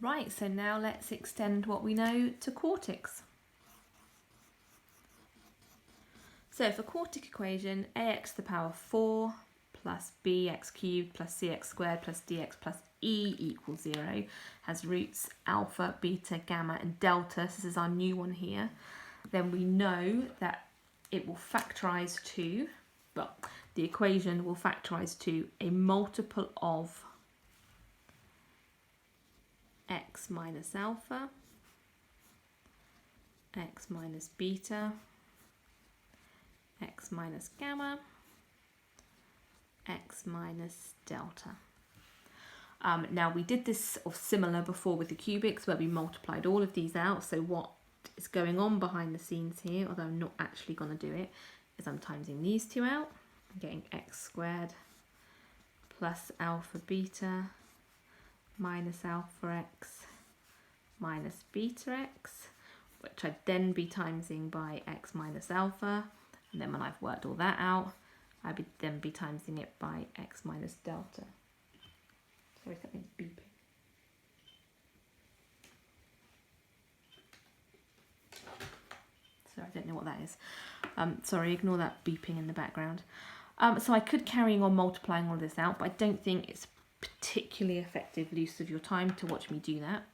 Right, so now let's extend what we know to quartics. So for quartic equation, ax to the power 4 plus bx cubed plus cx squared plus dx plus e equals 0 has roots alpha, beta, gamma and delta. So this is our new one here. Then we know that it will factorise to, well, the equation will factorise to a multiple of x minus alpha, x minus beta, x minus gamma, x minus delta. Now we did this sort of similar before with the cubics where we multiplied all of these out. So what is going on behind the scenes here, although I'm not actually going to do it, is I'm timesing these two out. I'm getting x squared plus alpha beta minus alpha x minus beta x, which I'd then be timesing by x minus alpha, and then when I've worked all that out, I would then be timesing it by x minus delta. Sorry, something's beeping. Sorry, I don't know what that is. Sorry, ignore that beeping in the background. So I could carry on multiplying all this out, but I don't think it's particularly effective use of your time to watch me do that.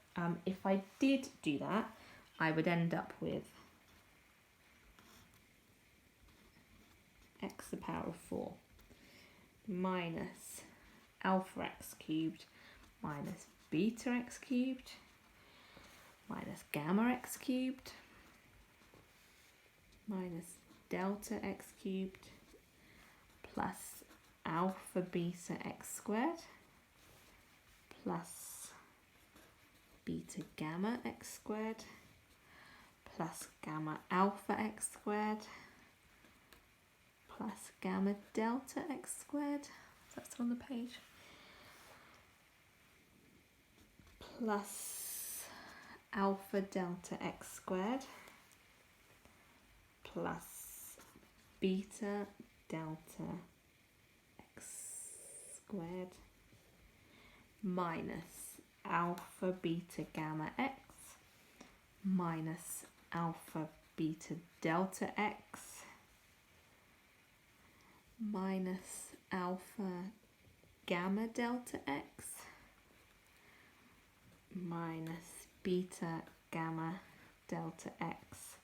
If I did do that, I would end up with x to the power of 4 minus alpha x cubed minus beta x cubed minus gamma x cubed minus delta x cubed plus alpha beta x squared plus beta gamma x squared plus gamma alpha x squared plus gamma delta x squared. Is that still on the page? Plus alpha delta x squared plus beta delta x squared minus alpha beta gamma x minus alpha beta delta x minus alpha gamma delta x minus beta gamma delta x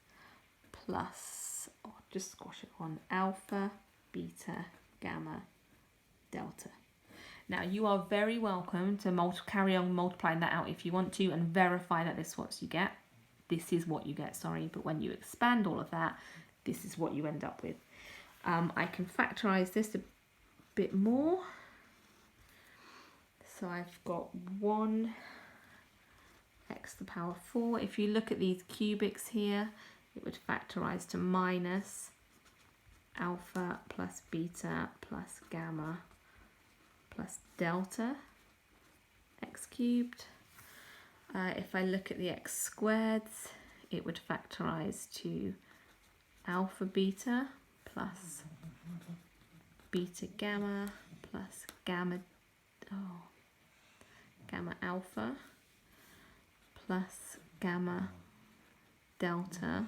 plus, oh, just squash it on, alpha beta gamma delta. Now you are very welcome to carry on multiplying that out if you want to and verify that this is what you get. This is what you get, sorry, but when you expand all of that, this is what you end up with. I can factorise this a bit more. So I've got 1 x to the power 4. If you look at these cubics here, it would factorise to minus alpha plus beta plus gamma plus delta x cubed. If I look at the x squareds, it would factorise to alpha beta plus beta gamma plus gamma alpha plus gamma delta,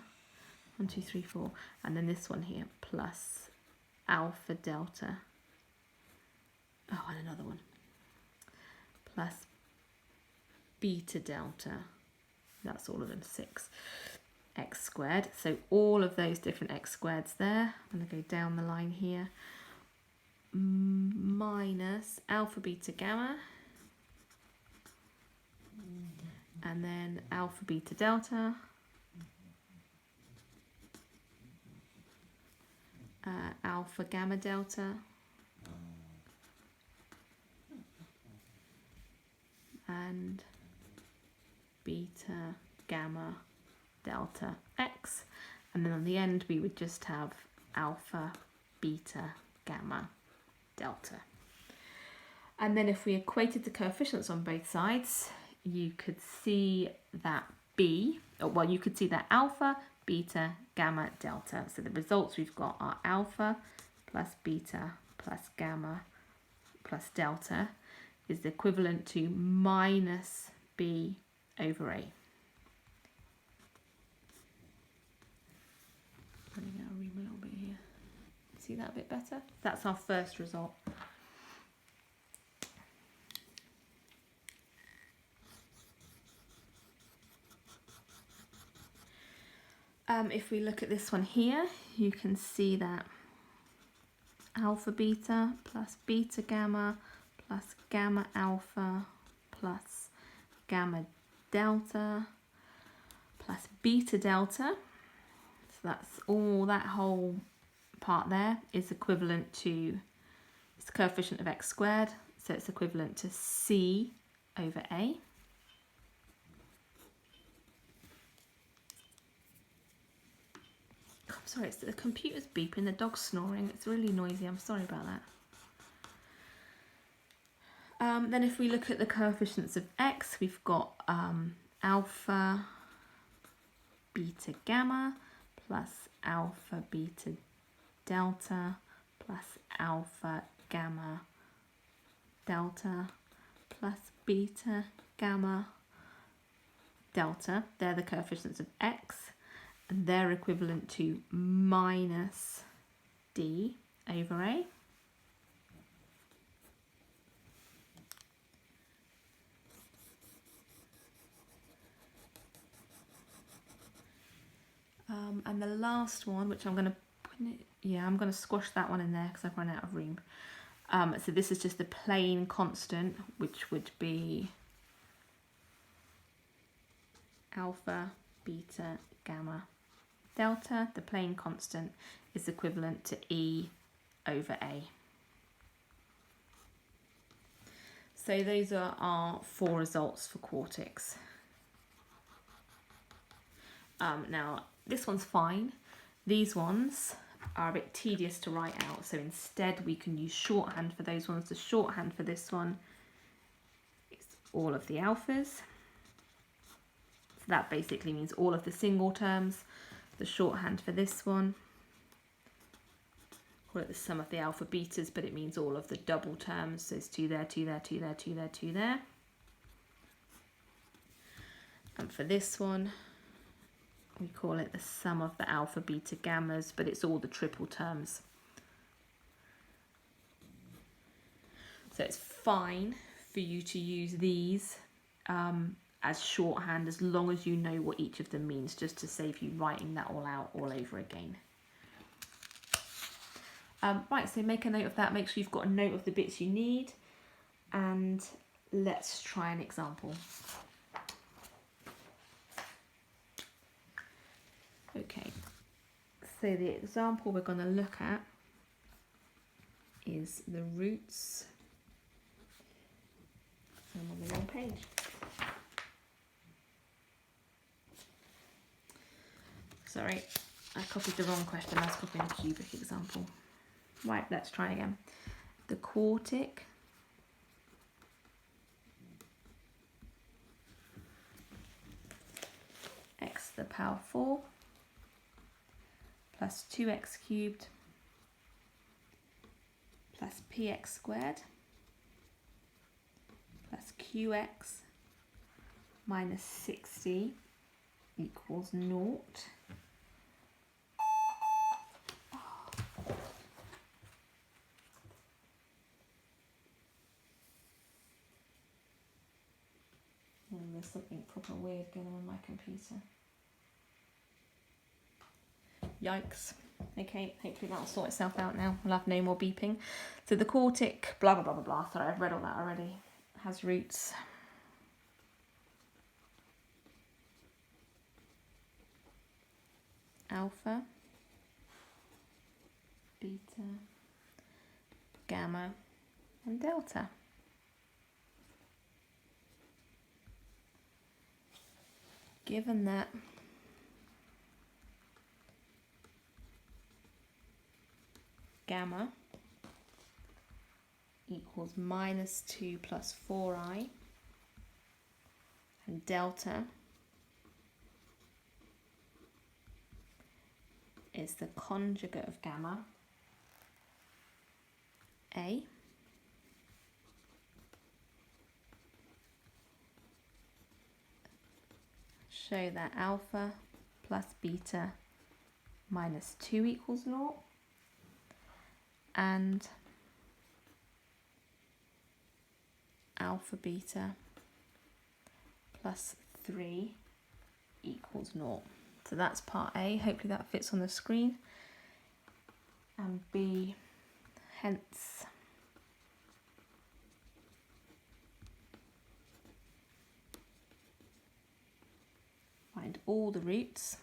1, 2, 3, 4, and then this one here plus alpha delta, oh, and another one, plus beta delta, that's all of them, 6 x squared. So all of those different x squareds there, I'm going to go down the line here, minus alpha beta gamma, and then alpha beta delta, alpha gamma delta, and beta gamma delta x, and then on the end we would just have alpha beta gamma delta. And then if we equated the coefficients on both sides, you could see that you could see that alpha, beta, gamma, delta. So the results we've got are alpha plus beta plus gamma plus delta is equivalent to minus b over A. Running out of room a little bit here. See that a bit better? That's our first result. If we look at this one here, you can see that alpha beta plus beta gamma plus gamma alpha plus gamma delta plus beta delta. So that's all, that whole part there is equivalent to, it's the coefficient of x squared, so it's equivalent to C over A. I'm sorry, it's the computer's beeping, the dog's snoring, it's really noisy, I'm sorry about that. Then if we look at the coefficients of x, we've got alpha beta gamma plus alpha beta delta plus alpha gamma delta plus beta gamma delta. They're the coefficients of x, and they're equivalent to minus D over A. And the last one, which I'm going to put in, I'm going to squash that one in there because I've run out of room. So this is just the plain constant, which would be alpha, beta, gamma, delta. The plain constant is equivalent to E over A. So those are our 4 results for quartics. Now, this one's fine. These ones are a bit tedious to write out, so instead we can use shorthand for those ones. The shorthand for this one is all of the alphas. So that basically means all of the single terms. The shorthand for this one, call it the sum of the alpha betas, but it means all of the double terms. So it's 2 there, 2 there, 2 there, 2 there, 2 there. And for this one, we call it the sum of the alpha beta gammas, but it's all the triple terms. So it's fine for you to use these as shorthand as long as you know what each of them means, just to save you writing that all out all over again. Right, so make a note of that. Make sure you've got a note of the bits you need, and let's try an example. Okay, so the example we're going to look at is the roots. I'm on the wrong page. Sorry, I copied the wrong question. I was copying a cubic example. Right, let's try again. The quartic x to the power 4 plus 2x cubed plus px squared plus qx minus 60 equals 0. And there's something proper weird going on with my computer. Yikes. Okay, hopefully that'll sort itself out now. We'll have no more beeping. So the quartic, blah, blah, blah, blah, blah. Sorry, I've read all that already. Has roots. Alpha, beta, gamma, and delta. Given that gamma equals minus 2 plus 4i, and delta is the conjugate of gamma, A, show that alpha plus beta minus 2 equals 0, and alpha beta plus 3 equals 0. So that's part A. Hopefully that fits on the screen. And B, hence find all the roots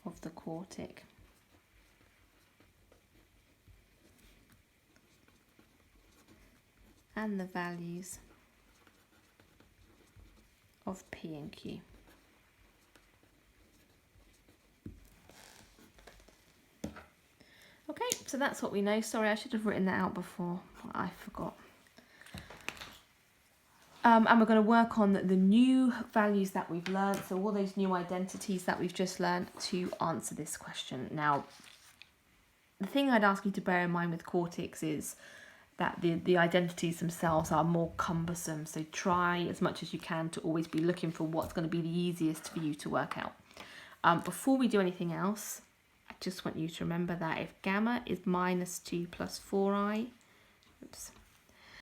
of the quartic and the values of P and Q. Okay, so that's what we know. Sorry, I should have written that out before. I forgot. And we're going to work on the new values that we've learned, so all those new identities that we've just learned, to answer this question. Now, the thing I'd ask you to bear in mind with quartics is that the identities themselves are more cumbersome, so try as much as you can to always be looking for what's going to be the easiest for you to work out. Before we do anything else, I just want you to remember that if gamma is minus 2 plus 4i,